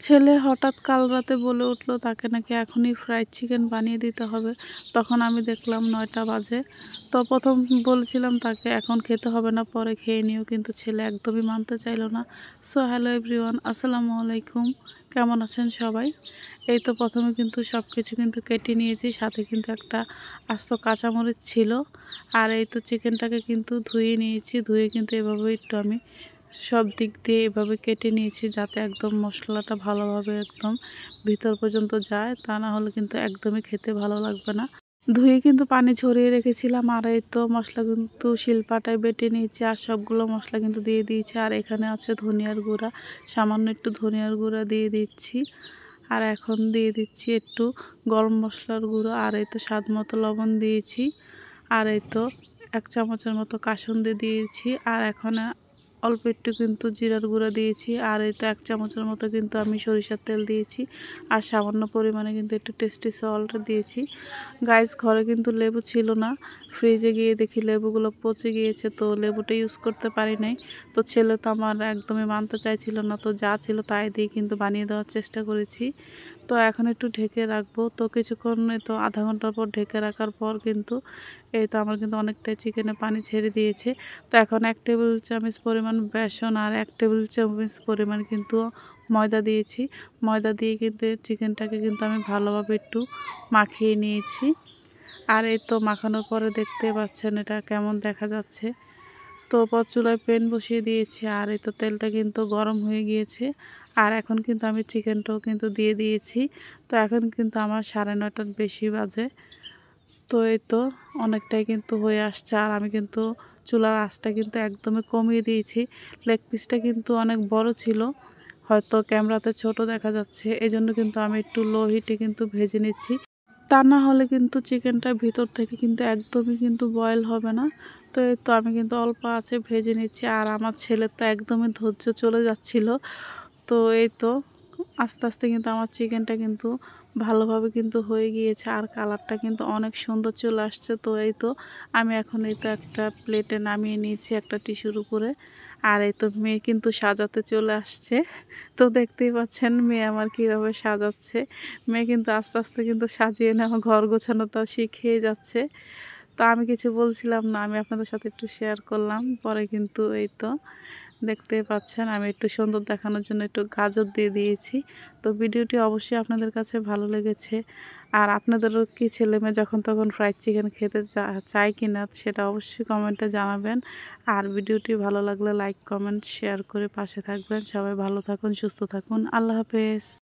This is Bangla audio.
ছেলে হঠাৎ কাল রাতে বলে উঠল তাকে নাকি এখনই ফ্রাইড চিকেন বানিয়ে দিতে হবে। তখন আমি দেখলাম ৯টা বাজে। তো প্রথম বলেছিলাম তাকে এখন খেতে হবে না, পরে খেয়ে নিও, কিন্তু ছেলে একদমই মানতে চাইল না। সো হ্যালো এভরিওয়ান, আসসালামু আলাইকুম। কেমন আছেন সবাই? এই তো প্রথমে কিন্তু সব কিছু কিন্তু কেটে নিয়েছি, সাথে কিন্তু একটা আস্ত কাঁচামরিচ ছিল। আর এই তো চিকেনটাকে কিন্তু ধুয়ে নিয়েছি, ধুয়ে কিন্তু এভাবে একটু আমি সব দিক দিয়ে এভাবে কেটে নিয়েছি, যাতে একদম মশলাটা ভালোভাবে একদম ভিতর পর্যন্ত যায়, তা না হলে কিন্তু একদমই খেতে ভালো লাগবে না। ধুয়ে কিন্তু পানি ঝরিয়ে রেখেছিলাম। আর এই তো মশলা কিন্তু শিলপাটায় বেটে নিয়েছি, আর সবগুলো মশলা কিন্তু দিয়ে দিয়েছি। আর এখানে আছে ধনিয়ার গুঁড়া, সামান্য একটু ধনিয়ার গুঁড়া দিয়ে দিচ্ছি। আর এখন দিয়ে দিচ্ছি একটু গরম মশলার গুঁড়ো, আর এই তো স্বাদ মতো লবণ দিয়েছি। আর এই তো ১ চামচের মতো কাসুন্দি দিয়েছি। আর এখন অল্প একটু কিন্তু জিরার গুঁড়া দিয়েছি। আর এই তো ১ চামচের মতো কিন্তু আমি সরিষার তেল দিয়েছি। আর সামান্য পরিমাণে কিন্তু একটু টেস্টি সল্ট দিয়েছি। গাইস, ঘরে কিন্তু লেবু ছিল না, ফ্রিজে গিয়ে দেখি লেবুগুলো পচে গিয়েছে, তো লেবুটা ইউজ করতে পারি নাই। তো ছেলে তো আমার একদমই মানতে চাইছিল না, তো যা ছিল তাই দিয়ে কিন্তু বানিয়ে দেওয়ার চেষ্টা করেছি। তো এখন একটু ঢেকে রাখবো। তো কিছুক্ষণ, তো আধা ঘন্টার পর ঢেকে রাখার পর কিন্তু এই তো আমার কিন্তু অনেকটাই চিকেনে পানি ছেড়ে দিয়েছে। তো এখন ১ টেবিল চামচ পরিমাণ বেসন আর ১ টেবিল চামচ পরিমাণ কিন্তু ময়দা দিয়েছি। ময়দা দিয়ে কিন্তু চিকেনটাকে কিন্তু আমি ভালোভাবে একটু মাখিয়ে নিয়েছি। আর এই তো মাখানোর পরে দেখতে পাচ্ছেন এটা কেমন দেখা যাচ্ছে। তো চুলায় প্যান বসিয়ে দিয়েছি, আর এই তো তেলটা কিন্তু গরম হয়ে গিয়েছে। আর এখন কিন্তু আমি চিকেনটাও কিন্তু দিয়ে দিয়েছি। তো এখন কিন্তু আমার ৯:৩০ বেশি বাজে। তো এই তো অনেকটাই কিন্তু হয়ে আসছে, আর আমি কিন্তু চুলার আঁচটা কিন্তু একদমই কমিয়ে দিয়েছি। লেগ পিসটা কিন্তু অনেক বড় ছিল, হয়তো ক্যামেরাতে ছোট দেখা যাচ্ছে, এজন্য কিন্তু আমি একটু লো হিটে কিন্তু ভেজে নিচ্ছি। তা না হলে কিন্তু চিকেনটা ভিতর থেকে কিন্তু একদমই কিন্তু বয়েল হবে না। তো এই তো আমি কিন্তু অল্প আঁচে ভেজে নিচ্ছি। আর আমার ছেলের তো একদমই ধৈর্য চলে যাচ্ছিল। তো এই তো আস্তে আস্তে কিন্তু আমার চিকেনটা কিন্তু ভালোভাবে কিন্তু হয়ে গিয়েছে, আর কালারটা কিন্তু অনেক সুন্দর চলে আসছে। তো এই তো আমি এখন এই তো একটা প্লেটে নামিয়ে নিয়েছি একটা টিস্যুর উপরে। আর এই তো মেয়ে কিন্তু সাজাতে চলে আসছে। তো দেখতেই পাচ্ছেন মেয়ে আমার কীভাবে সাজাচ্ছে। মেয়ে কিন্তু আস্তে আস্তে কিন্তু সাজিয়ে নেওয়া, ঘর গোছানোটা শিখিয়ে যাচ্ছে। তো আমি কিছু বলছিলাম না, আমি আপনাদের সাথে একটু শেয়ার করলাম। পরে কিন্তু এই তো দেখতেই পাচ্ছেন আমি একটু সুন্দর দেখানোর জন্য একটু গাজর দিয়ে দিয়েছি। তো ভিডিওটি অবশ্যই আপনাদের কাছে ভালো লেগেছে। আর আপনাদেরও কি ছেলেমেয়ে যখন তখন ফ্রাইড চিকেন খেতে চায় কি না, সেটা অবশ্যই কমেন্টে জানাবেন। আর ভিডিওটি ভালো লাগলে লাইক, কমেন্ট, শেয়ার করে পাশে থাকবেন। সবাই ভালো থাকুন, সুস্থ থাকুন। আল্লাহ হাফেজ।